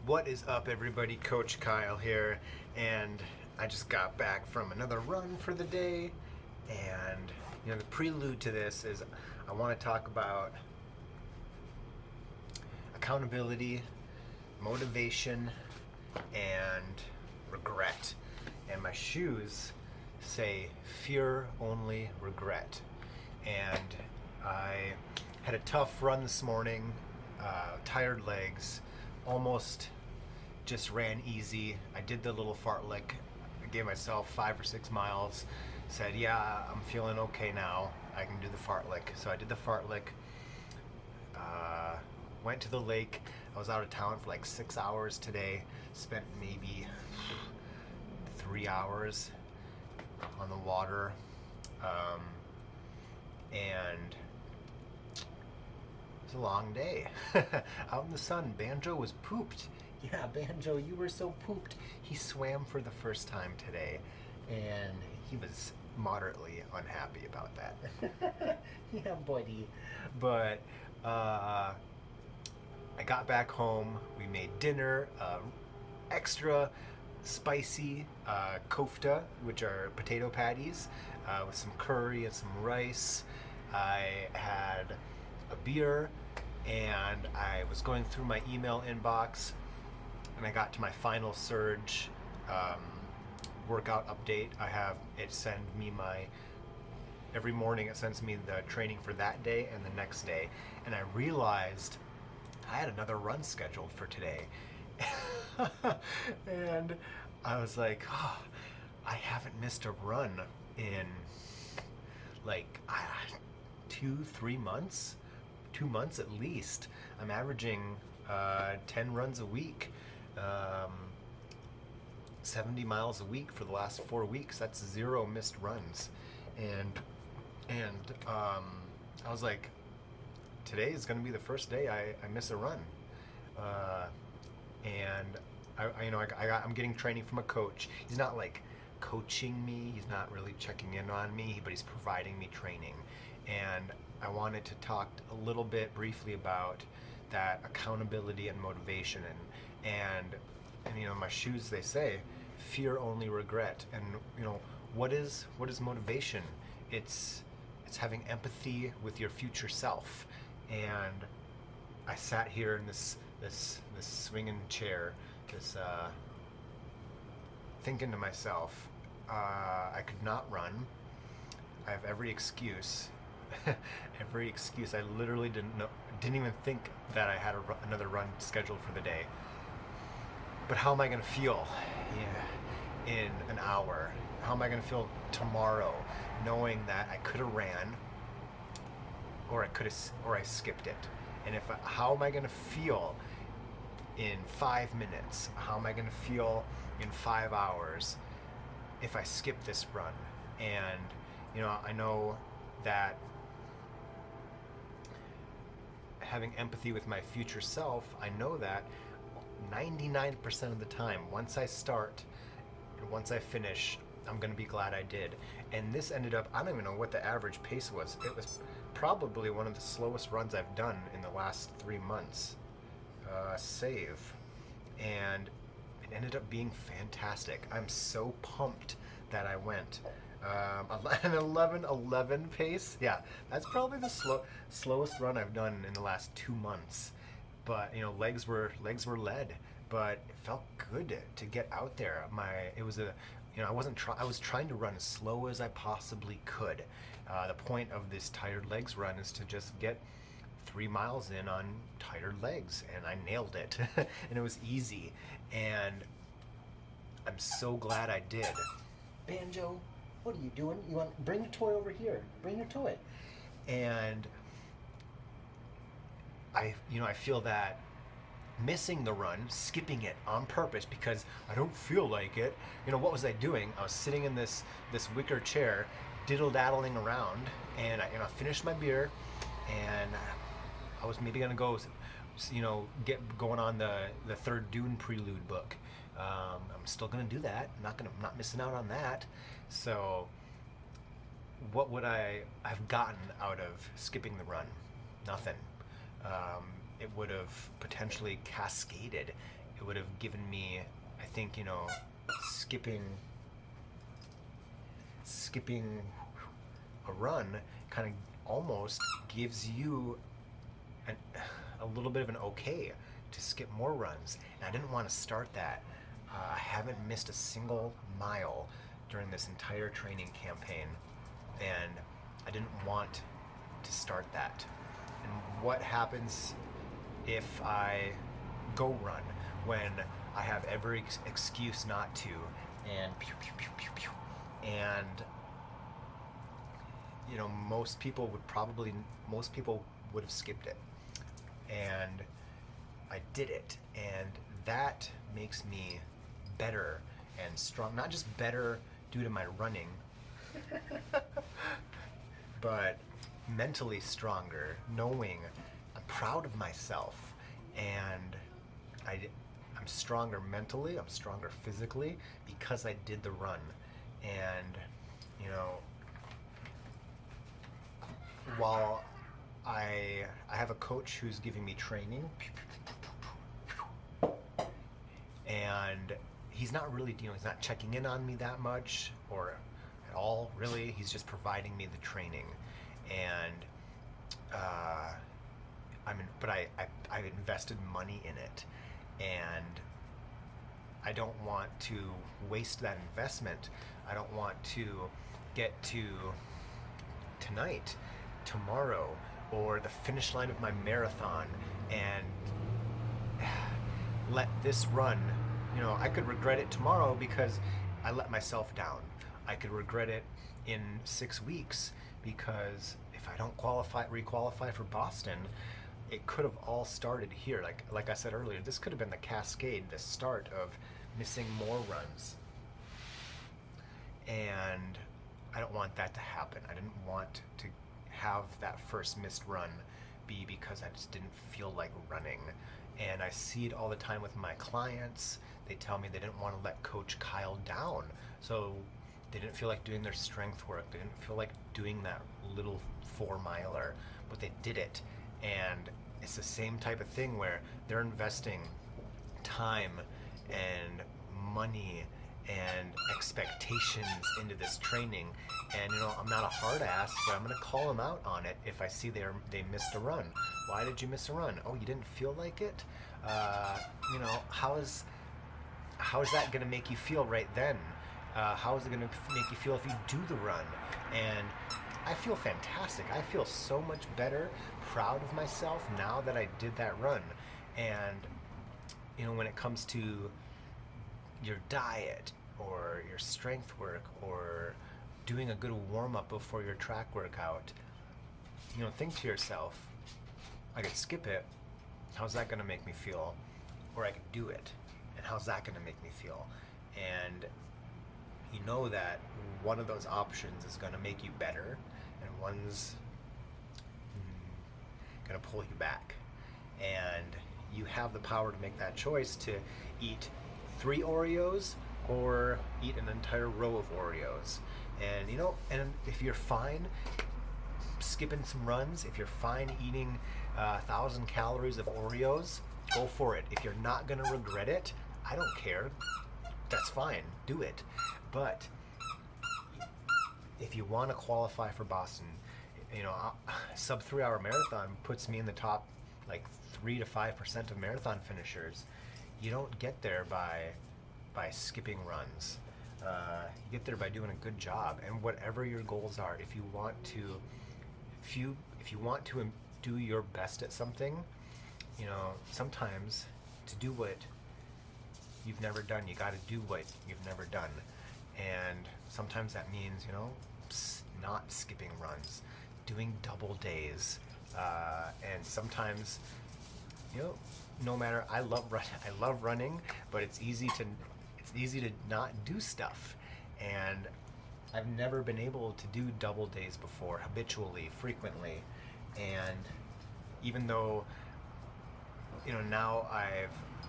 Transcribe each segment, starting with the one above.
What is up, everybody? Coach Kyle here, and I just got back from another run for the day. And the prelude to this is I want to talk about accountability, motivation, and regret. And my shoes say fear only regret. And I had a tough run this morning, tired legs, almost just ran easy. I did the little fartlek. I gave myself 5 or 6 miles. Said, yeah, I'm feeling okay now. I can do the fartlek. So I did the fartlek. Went to the lake. I was out of town for like 6 hours today. Spent maybe 3 hours on the water. And it was a long day. Out in the sun. Banjo was pooped. Yeah, Banjo, you were so pooped. He swam for the first time today, and he was moderately unhappy about that. Yeah, buddy. But I got back home. We made dinner, extra spicy kofta, which are potato patties, with some curry and some rice. I had a beer, and I was going through my email inbox, and I got to my final surge workout update. I have it send me every morning it sends me the training for that day and the next day, and I realized I had another run scheduled for today. And I was like, oh, I haven't missed a run in like 2-3 months, 2 months at least. I'm averaging 10 runs a week, 70 miles a week for the last 4 weeks. That's 0 missed runs. And I was like, today is going to be the first day I miss a run. And I'm getting training from a coach. He's not like coaching me. He's not really checking in on me, but he's providing me training. And I wanted to talk a little bit briefly about that accountability and motivation. And my shoes, they say fear only regret. And what is motivation? It's having empathy with your future self. And I sat here in this swinging chair, thinking to myself, I could not run. I have every excuse. Every excuse. I literally didn't even think that I had another run scheduled for the day. But how am I going to feel in an hour? How am I going to feel tomorrow, knowing that I could have ran, or I skipped it? And how am I going to feel in 5 minutes? How am I going to feel in 5 hours if I skip this run? And I know that having empathy with my future self, I know that 99% of the time, once I start and once I finish, I'm going to be glad I did. And this ended up, I don't even know what the average pace was. It was probably one of the slowest runs I've done in the last 3 months. Save. And it ended up being fantastic. I'm so pumped that I went. An 11:11 pace. Yeah, that's probably the slowest run I've done in the last 2 months. But legs were lead, but it felt good to get out there. I was trying to run as slow as I possibly could. The point of this tired legs run is to just get 3 miles in on tired legs, and I nailed it. And it was easy, and I'm so glad I did. Banjo, what are you doing? Bring your toy over here. Bring your toy. And I feel that missing the run, skipping it on purpose because I don't feel like it. What was I doing? I was sitting in this wicker chair, diddle-daddling around, and I finished my beer, and I was maybe gonna go, get going on the third Dune prelude book. I'm still gonna do that. I'm not missing out on that. So, what would I have gotten out of skipping the run? Nothing. It would have potentially cascaded. It it would have given me, I think, skipping a run kind of almost gives you a little bit of an okay to skip more runs. And I didn't want to start that. I haven't missed a single mile during this entire training campaign, and I didn't want to start that. And what happens if I go run when I have every excuse not to, and pew, pew, pew, pew, pew, and most people would have skipped it, and I did it, and that makes me better and strong. Not just better due to my running, but mentally stronger, knowing I'm proud of myself, and I'm stronger mentally, I'm stronger physically because I did the run. And while I have a coach who's giving me training, and he's not really, he's not checking in on me that much or at all, really. He's just providing me the training, and I've invested money in it, and I don't want to waste that investment. I don't want to get to tonight, tomorrow, or the finish line of my marathon and let this run, I could regret it tomorrow because I let myself down. I could regret it in 6 weeks because if I don't requalify for Boston, it could have all started here. Like I said earlier, this could have been the cascade, the start of missing more runs. And I don't want that to happen. I didn't want to have that first missed run be because I just didn't feel like running. And I see it all the time with my clients. They tell me they didn't want to let Coach Kyle down. So they didn't feel like doing their strength work. They didn't feel like doing that little 4-miler, but they did it. And it's the same type of thing where they're investing time and money and expectations into this training. And I'm not a hard ass, but I'm going to call them out on it if I see they missed a run. Why did you miss a run? Oh, you didn't feel like it? How is that going to make you feel right then? How is it going to make you feel if you do the run? And I feel fantastic. I feel so much better, proud of myself now that I did that run. And when it comes to your diet or your strength work or doing a good warm-up before your track workout, think to yourself, I could skip it. How's that going to make me feel? Or I could do it. And how's that going to make me feel? And you know that one of those options is going to make you better, and one's going to pull you back. And you have the power to make that choice to eat 3 Oreos or eat an entire row of Oreos. And and if you're fine skipping some runs, if you're fine eating 1,000 calories of Oreos, go for it. If you're not going to regret it, I don't care. That's fine. Do it. But if you want to qualify for Boston, sub 3-hour marathon puts me in the top 3 to 5% of marathon finishers. You don't get there by skipping runs. You get there by doing a good job. And whatever your goals are, if you want to do your best at something, sometimes to do what you've never done, you got to do what you've never done. And sometimes that means, not skipping runs, doing double days. And sometimes, no matter, I love running, but it's easy to not do stuff. And I've never been able to do double days before, habitually, frequently. And even though, now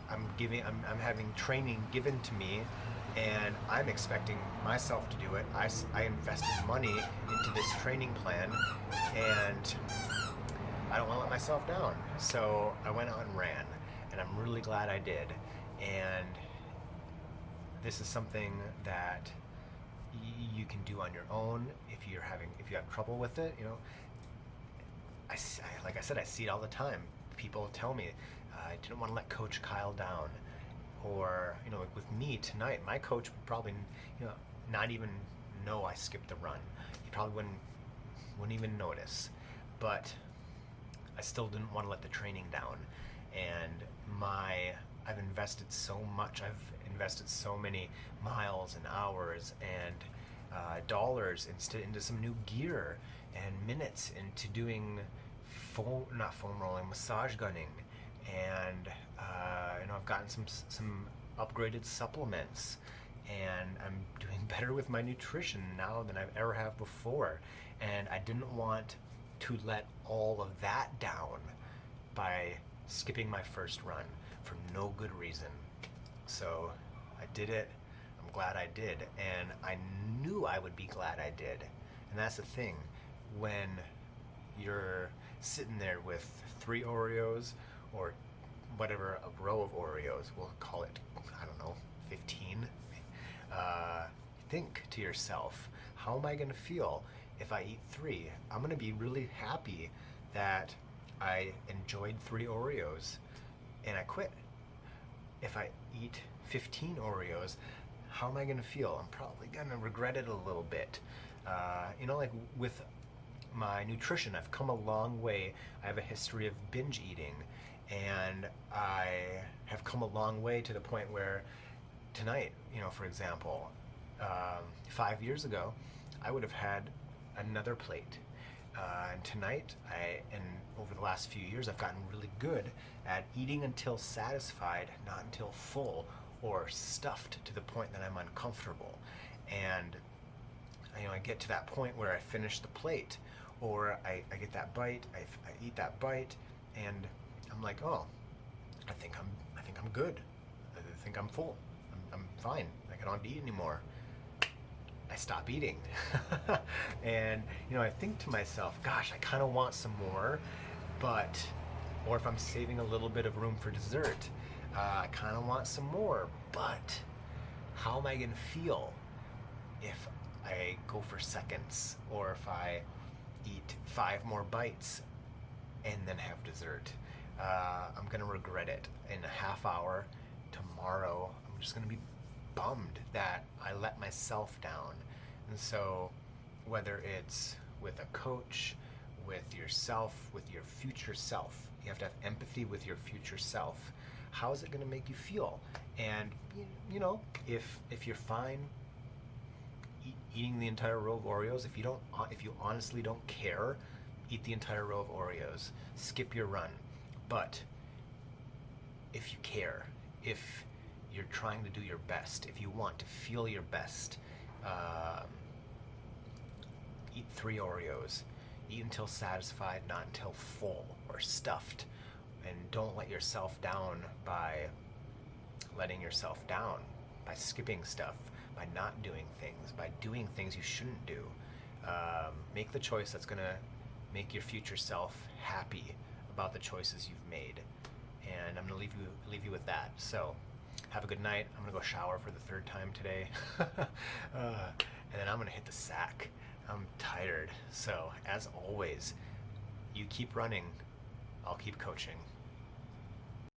I'm having training given to me, and I'm expecting myself to do it. I invested money into this training plan, and I don't want to let myself down. So I went out and ran, and I'm really glad I did. And this is something that you can do on your own if you have trouble with it. Like I said, I see it all the time. People tell me, I didn't want to let Coach Kyle down. Or, like with me tonight, my coach would probably, not even know I skipped the run. He probably wouldn't even notice. But I still didn't want to let the training down. And I've invested so much. I've invested so many miles and hours and dollars into some new gear and minutes into doing not foam rolling, massage gunning, and I've gotten some upgraded supplements, and I'm doing better with my nutrition now than I've ever have before. And I didn't want to let all of that down by skipping my first run for no good reason. So I did it. I'm glad I did, and I knew I would be glad I did. And that's the thing, when you're sitting there with 3 Oreos or whatever, a row of Oreos, we'll call it, I don't know, 15, think to yourself, how am I going to feel if I eat 3? I'm going to be really happy that I enjoyed 3 Oreos and I quit. If I eat 15 Oreos, how am I going to feel? I'm probably going to regret it a little bit. Like with my nutrition, I've come a long way. I have a history of binge eating, and I have come a long way to the point where tonight, for example, 5 years ago, I would have had another plate. And tonight, and over the last few years, I've gotten really good at eating until satisfied, not until full or stuffed to the point that I'm uncomfortable. And I get to that point where I finish the plate, or I get that bite, I eat that bite, and I'm like, oh, I think I'm good. I think I'm full. I'm fine. I don't have to eat anymore. I stop eating. And I think to myself, gosh, I kind of want some more, or if I'm saving a little bit of room for dessert, I kind of want some more, but how am I going to feel if I go for seconds, or if I eat 5 more bites and then have dessert? I'm going to regret it in a half hour. Tomorrow, I'm just going to be bummed that I let myself down. And so whether it's with a coach, with yourself, with your future self, you have to have empathy with your future self. How is it going to make you feel? And if you're fine eating the entire row of Oreos, if you honestly don't care, eat the entire row of Oreos. Skip your run. But if you care, if you're trying to do your best, if you want to feel your best, eat 3 Oreos. Eat until satisfied, not until full or stuffed. And don't let yourself down by letting yourself down, by skipping stuff, by not doing things, by doing things you shouldn't do. Make the choice that's going to make your future self happy about the choices you've made. And I'm going to leave you with that. So have a good night. I'm going to go shower for the 3rd time today. And then I'm going to hit the sack. I'm tired. So as always, you keep running, I'll keep coaching.